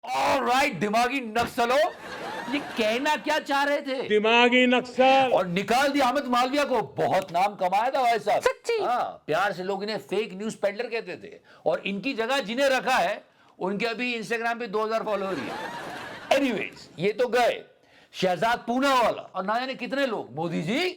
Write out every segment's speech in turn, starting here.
Alright दिमागी नक्सलो, ये कहना क्या चाह रहे थे? दिमागी नक्सल। और निकाल दिया अमित मालविया को। बहुत नाम कमाया था भाई साहब। सच्ची? हाँ, प्यार से लोग इन्हें फेक न्यूज पेडलर कहते थे। और इनकी जगह जिन्हें रखा है उनके अभी इंस्टाग्राम पे 2000 फॉलोअर ही है। एनीवेज, ये तो गए शहजाद पूनावाला और ना जाने कितने लोग। मोदी जी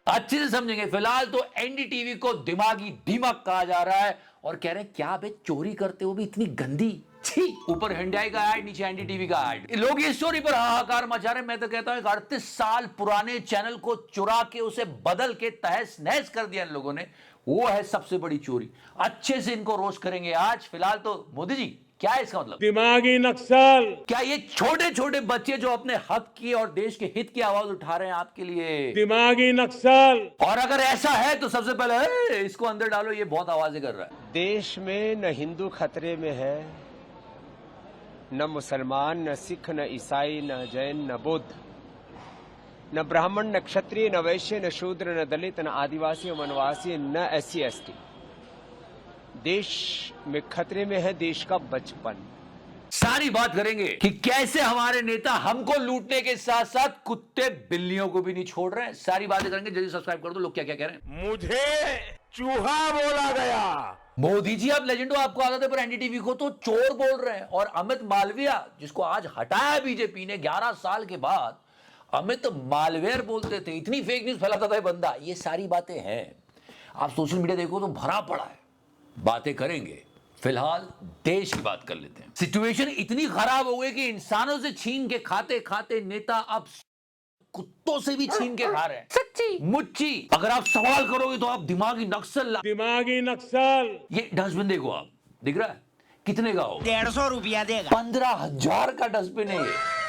अच्छे से समझेंगे। फिलहाल तो एनडीटीवी को दिमागी दिमाग कहा जा रहा है और कह रहे हैं क्या बे, चोरी करते हो भी इतनी गंदी। छी, ऊपर हिंडाई का ऐड, नीचे एनडीटीवी का ऐड। लोग इस स्टोरी पर हाहाकार मचा रहे। मैं तो कहता हूं 38 साल पुराने चैनल को चुरा के उसे बदल के तहस नहस कर दिया इन लोगों ने। वो है सबसे बड़ी चोरी। अच्छे से इनको रोस्ट करेंगे आज। फिलहाल तो मोदी जी, क्या है इसका मतलब? दिमागी नक्सल। क्या ये छोटे छोटे बच्चे जो अपने हक की और देश के हित की आवाज उठा रहे हैं आपके लिए? दिमागी नक्सल। और अगर ऐसा है तो सबसे पहले इसको अंदर डालो, ये बहुत आवाजें कर रहा है। देश में न हिंदू खतरे में है, न मुसलमान, न सिख, न ईसाई, न जैन, न बौद्ध, न ब्राह्मण, न क्षत्रिय, न वैश्य, न शूद्र, न दलित, न आदिवासी, न वनवासी, न SC ST। देश में खतरे में है देश का बचपन। सारी बात करेंगे कि कैसे हमारे नेता हमको लूटने के साथ साथ कुत्ते बिल्लियों को भी नहीं छोड़ रहे हैं। सारी बातें करेंगे। जल्दी सब्सक्राइब कर दो। लोग क्या क्या कह रहे हैं। मुझे चूहा बोला गया। मोदी जी आप लेजेंड हो, आपको आदत है, पर एनडीटीवी को तो चोर बोल रहे हैं। और अमित मालविया, जिसको आज हटाया बीजेपी ने 11 साल के बाद, अमित मालवेयर बोलते थे। इतनी फेक न्यूज फैलाता था ये बंदा। ये सारी बातें हैं। आप सोशल मीडिया देखो तो भरा पड़ा है। बातें करेंगे। फिलहाल देश की बात कर लेते हैं। सिचुएशन इतनी खराब हो गई कि इंसानों से छीन के खाते खाते नेता अब कुत्तों से भी छीन के खा रहे हैं। सच्ची? मुच्ची, अगर आप सवाल करोगे तो आप दिमागी नक्सल। दिमागी नक्सल। ये डस्टबिन देखो, आप दिख रहा है कितने का हो? 150 रुपया देगा। 15,000 का डस्टबिन है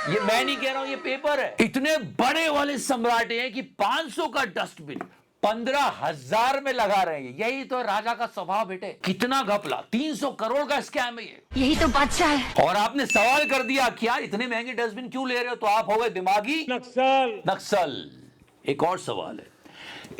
ये मैं नहीं कह रहा हूं, ये पेपर है। इतने बड़े वाले सम्राटे हैं कि 500 का डस्टबिन 15,000 में लगा रहे हैं। यही तो राजा का स्वभाव बेटे। कितना घपला, 300 करोड़ का स्कैम है ये। यही तो बादशाह है। और आपने सवाल कर दिया क्या इतने महंगे डस्टबिन क्यों ले रहे हो, तो आप हो गए दिमागी नक्सल। नक्सल। एक और सवाल है,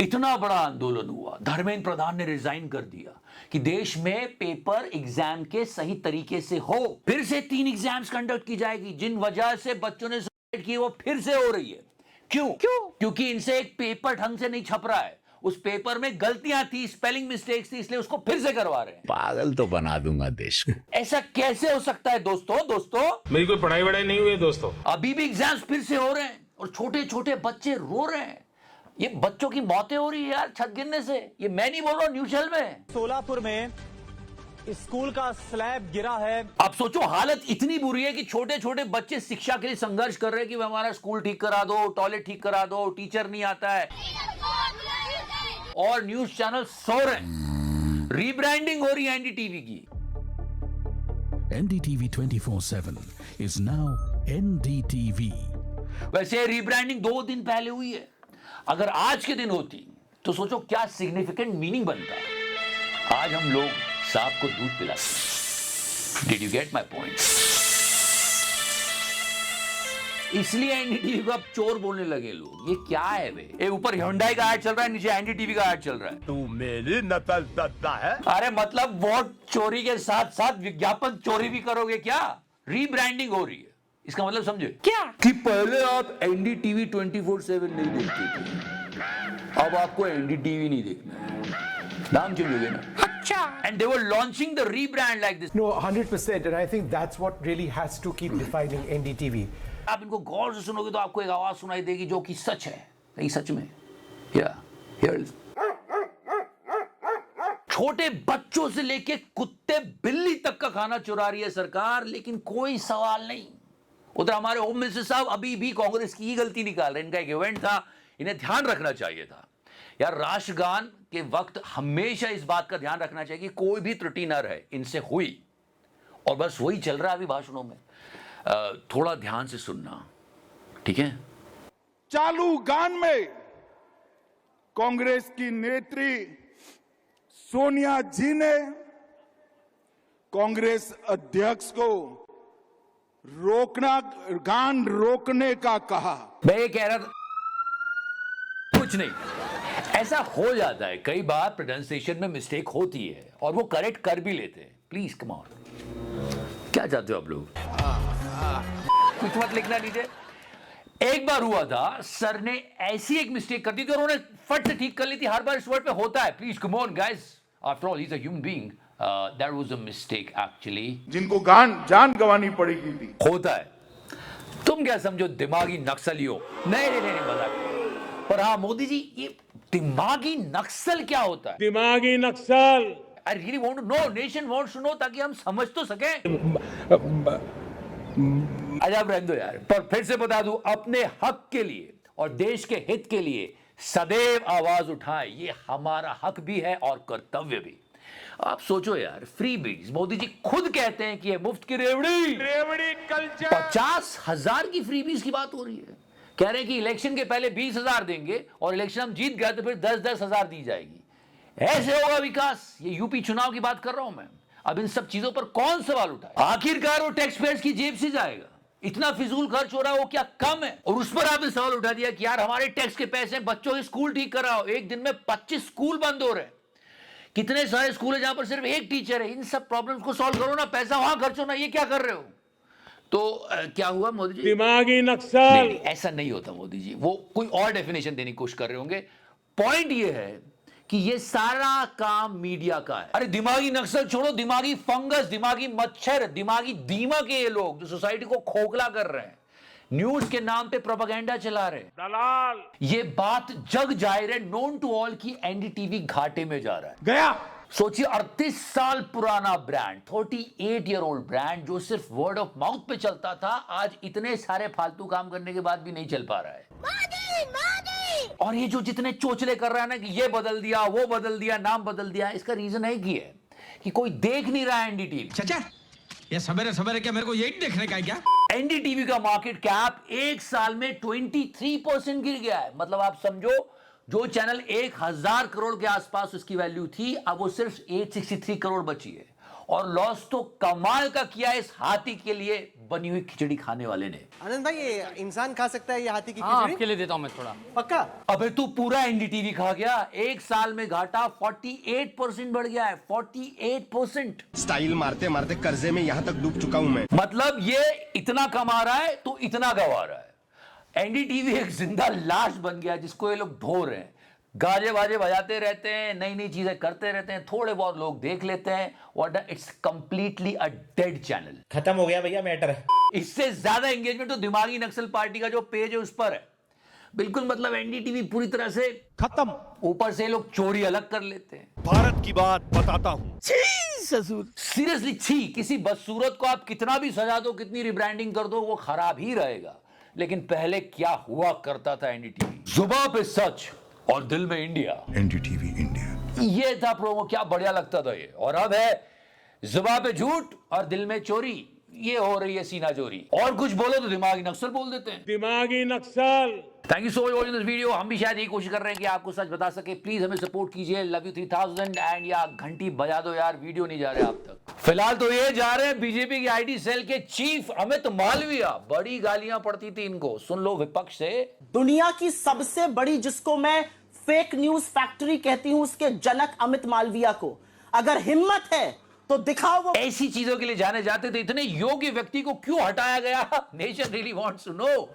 इतना बड़ा आंदोलन हुआ, धर्मेंद्र प्रधान ने रिजाइन कर दिया कि देश में पेपर एग्जाम के सही तरीके से हो। फिर से 3 एग्जाम्स कंडक्ट की जाएगी। जिन वजह से बच्चों ने सुसाइड की वो फिर से हो रही है। क्यों? क्योंकि इनसे एक पेपर ढंग से नहीं छप रहा है। उस पेपर में गलतियां थी, स्पेलिंग मिस्टेक्स थी, इसलिए उसको फिर से करवा रहे हैं। पागल तो बना दूंगा देश को। ऐसा कैसे हो सकता है दोस्तों? मेरी कोई पढ़ाई वढ़ाई नहीं हुई है दोस्तों। अभी भी एग्जाम्स फिर से हो रहे हैं और छोटे छोटे बच्चे रो रहे हैं। ये बच्चों की मौतें हो रही है यार छत गिरने से। ये मैं नहीं बोल रहा हूं, न्यूज़ चैनल में। सोलापुर में स्कूल का स्लैब गिरा है। अब सोचो, हालत इतनी बुरी है कि छोटे छोटे बच्चे शिक्षा के लिए संघर्ष कर रहे हैं कि हमारा स्कूल ठीक करा दो, टॉयलेट ठीक करा दो, टीचर नहीं आता है। और न्यूज़ चैनल सो रहे हैं। रीब्रांडिंग हो रही है एनडीटीवी की। NDTV 24/7 is now NDTV। वैसे रीब्रांडिंग 2 दिन पहले हुई है। अगर आज के दिन होती तो सोचो क्या सिग्निफिकेंट मीनिंग बनता। आज हम लोग सांप को दूध पिलाते। Did you get my point? इसलिए एनडीटीवी को अब चोर बोलने लगे लोग। ये क्या है बे? ये ऊपर Hyundai का ऐड चल रहा है, नीचे एनडीटीवी का ऐड चल रहा है। तू मेरी नकल करता है? अरे मतलब वोट चोरी के साथ साथ विज्ञापन चोरी भी करोगे क्या? रीब्रांडिंग हो रही है। इसका मतलब समझे क्या? कि पहले आप एनडीटीवी 24/7 नहीं देखते थे, अब आपको एनडीटीवी नहीं देखना है। नाम चेंज हो गया ना। अच्छा। And they were launching the rebrand like this. No, 100%, and I think that's what really has to keep defining NDTV. आप इनको गौर से सुनोगे तो आपको एक आवाज सुनाई देगी जो कि सच है। नहीं सच में? Yeah, here it is. छोटे बच्चों से लेके कुत्ते बिल्ली तक का खाना चुरा रही है सरकार, लेकिन कोई सवाल नहीं। उधर हमारे होम मिनिस्टर साहब अभी भी कांग्रेस की ही गलती निकाल रहे हैं। इनका एक इवेंट था, इन्हें ध्यान रखना चाहिए था यार। राष्ट्रगान के वक्त हमेशा इस बात का ध्यान रखना चाहिए कि कोई भी त्रुटि न रहे। इनसे हुई और बस वही चल रहा है अभी भाषणों में। थोड़ा ध्यान से सुनना, ठीक है? चालू गान में कांग्रेस की नेत्री सोनिया जी ने कांग्रेस अध्यक्ष को गान रोकने का कहा। मैं ये कह रहा था कुछ नहीं, ऐसा हो जाता है कई बार, प्रोनाउंसिएशन में मिस्टेक होती है और वो करेक्ट कर भी लेते हैं। Please come on. क्या चाहते हो आप लोग? कुछ मत लिखना नीचे। एक बार हुआ था, सर ने ऐसी एक मिस्टेक कर दी थी और उन्होंने फट से ठीक कर ली थी। हर बार इस वर्ड पे होता है। Please come on guys, after all he is a human being. That was a mistake actually. जिनको जान गंवानी पड़ेगी थी। होता है। तुम क्या समझो दिमागी नक्सली हो? नहीं नहीं नहीं, मजाक। पर हाँ मोदी जी, ये दिमागी नक्सल क्या होता है? दिमागी Naxal. I really want to know, nation wants to know, ताकि हम समझ तो सकें। अच्छा आप रहने दो यार। पर फिर से बता दूं, अपने हक के लिए और देश के हित के लिए सदैव आवाज उठाएं। ये हमारा हक भी है और कर्तव्य भी। आप सोचो यार, फ्री बीज, मोदी जी खुद कहते हैं कि ये मुफ्त की रेवड़ी कल्चर। 50,000 की फ्री बीज की बात हो रही है। कह रहे हैं कि इलेक्शन के पहले 20,000 देंगे और इलेक्शन हम जीत गए तो फिर 10,000 दी जाएगी। ऐसे होगा विकास? ये यूपी चुनाव की बात कर रहा हूं मैं। अब इन सब चीजों पर कौन सवाल उठाए? आखिरकार वो टैक्स पेयर्स की जेब से जाएगा। इतना फिजूल खर्च हो रहा है, वो क्या कम है? और उस पर आपने सवाल उठा दिया कि यार हमारे टैक्स के पैसे, बच्चों के स्कूल ठीक कराओ। एक दिन में 25 स्कूल बंद हो रहे हैं। कितने सारे स्कूल है जहां पर सिर्फ एक टीचर है। इन सब प्रॉब्लम्स को सॉल्व करो ना, पैसा वहां खर्चो ना। ये क्या कर रहे हो? तो क्या हुआ मोदी जी? दिमागी नक्सल। नहीं, ऐसा नहीं होता मोदी जी। वो कोई और डेफिनेशन देने की कोशिश कर रहे होंगे। पॉइंट ये है कि ये सारा काम मीडिया का है। अरे दिमागी नक्सल छोड़ो, दिमागी फंगस, दिमागी मच्छर, दिमागी दीमक है ये लोग जो सोसाइटी को खोखला कर रहे हैं, न्यूज के नाम पे प्रोपेगेंडा चला रहे हैं। दलाल। ये बात जग जाहिर है, नोन टू ऑल, की एनडीटीवी घाटे में जा रहा है। गया। सोचिए, 38 साल पुराना ब्रांड, 38 ईयर ओल्ड ब्रांड जो सिर्फ वर्ड ऑफ माउथ पे चलता था, आज इतने सारे फालतू काम करने के बाद भी नहीं चल पा रहा है। और ये जो जितने चोचले कर रहा है ना कि ये बदल दिया, वो बदल दिया, नाम बदल दिया, इसका रीजन है कि कोई देख नहीं रहा है एनडीटीवी। चाचा, ये सवेरे सवेरे क्या मेरे को यही देखने का है क्या? एनडीटीवी का मार्केट कैप एक साल में 23% गिर गया है। मतलब आप समझो, जो चैनल 1,000 करोड़ के आसपास उसकी वैल्यू थी, अब वो सिर्फ 863 करोड़ बची है। और लॉस तो कमाल का किया इस हाथी के लिए बनी हुई खिचड़ी खाने वाले ने। आनंद भाई, ये इंसान खा सकता है ये हाथी की हाँ, खिचड़ी? आपके लिए देता हूं मैं थोड़ा। पक्का? अबे तू पूरा एनडीटीवी खा गया। एक साल में घाटा 48% बढ़ गया है। 48%। स्टाइल मारते मारते कर्जे में यहां तक डूब चुका हूं मैं। मतलब ये इतना कमा रहा है तो इतना गवा रहा है। एनडीटीवी एक जिंदा लाश बन गया जिसको ये लोग ढो रहे हैं। गाजे बाजे बजाते रहते हैं, नई नई चीजें करते रहते हैं, थोड़े बहुत लोग देख लेते हैं, वरना it's completely a dead channel. खत्म हो गया भैया मैटर। इससे ज्यादा एंगेजमेंट तो दिमागी नक्सल पार्टी का जो पेज है उस पर है। बिल्कुल, मतलब एनडीटीवी पूरी तरह से खत्म। ऊपर से लोग चोरी अलग कर लेते हैं। भारत की बात बताता हूं। सीरियसली छी। किसी बदसूरत को आप कितना भी सजा दो, कितनी रिब्रांडिंग कर दो, वो खराब ही रहेगा। लेकिन पहले क्या हुआ करता था एनडीटीवी? जुबान पे सच और दिल में इंडिया। NDTV India. ये था प्रोमो, क्या बढ़िया लगता था ये। और अब है जुबान पे झूठ और दिल में चोरी। ये हो रही है सीना चोरी। और कुछ बोलो तो दिमागी नक्सल बोल देते हैं। दिमागी Naxal. Thank you so much watching this video. हम भी शायद यही कोशिश कर रहे हैं कि आपको सच बता सके। प्लीज हमें सपोर्ट कीजिए। लव यू 3000 एंड या घंटी बजा दो यार, वीडियो नहीं जा रहे आप तक। फिलहाल तो ये जा रहे हैं बीजेपी की आईटी सेल के चीफ अमित मालविया। बड़ी गालियां पड़ती थी इनको, सुन लो विपक्ष से। दुनिया की सबसे बड़ी, जिसको मैं फेक न्यूज फैक्ट्री कहती हूं, उसके जनक अमित मालविया को अगर हिम्मत है तो दिखाओ। वो ऐसी चीजों के लिए जाने जाते थे, इतने योग्य व्यक्ति को क्यों हटाया गया? Nation really wants to know.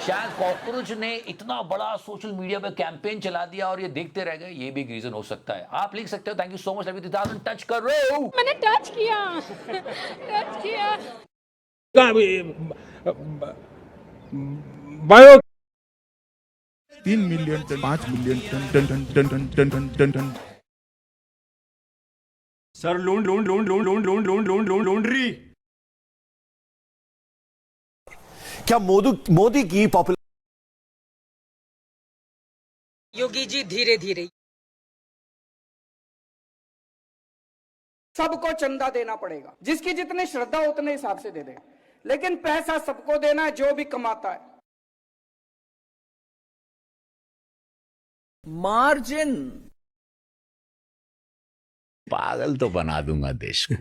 शायद कॉकरोच ने इतना बड़ा सोशल मीडिया पे कैंपेन चला दिया और ये देखते रह गए। ये भी एक रीजन हो सकता है। आप लिख सकते हो। Thank you so much. Love you 3000। Touch करो। मैंने टच किया। टच किया। Bio 3 million ton, 5 million ton ton ton ton ton ton ton ton ton. Sir laundry. क्या मोदी की पॉपुलर? योगी जी धीरे धीरे। सबको चंदा देना पड़ेगा, जिसकी जितनी श्रद्धा उतने हिसाब से दे दे, लेकिन पैसा सबको देना है जो भी कमाता है। मार्जिन। पागल तो बना दूंगा देश को।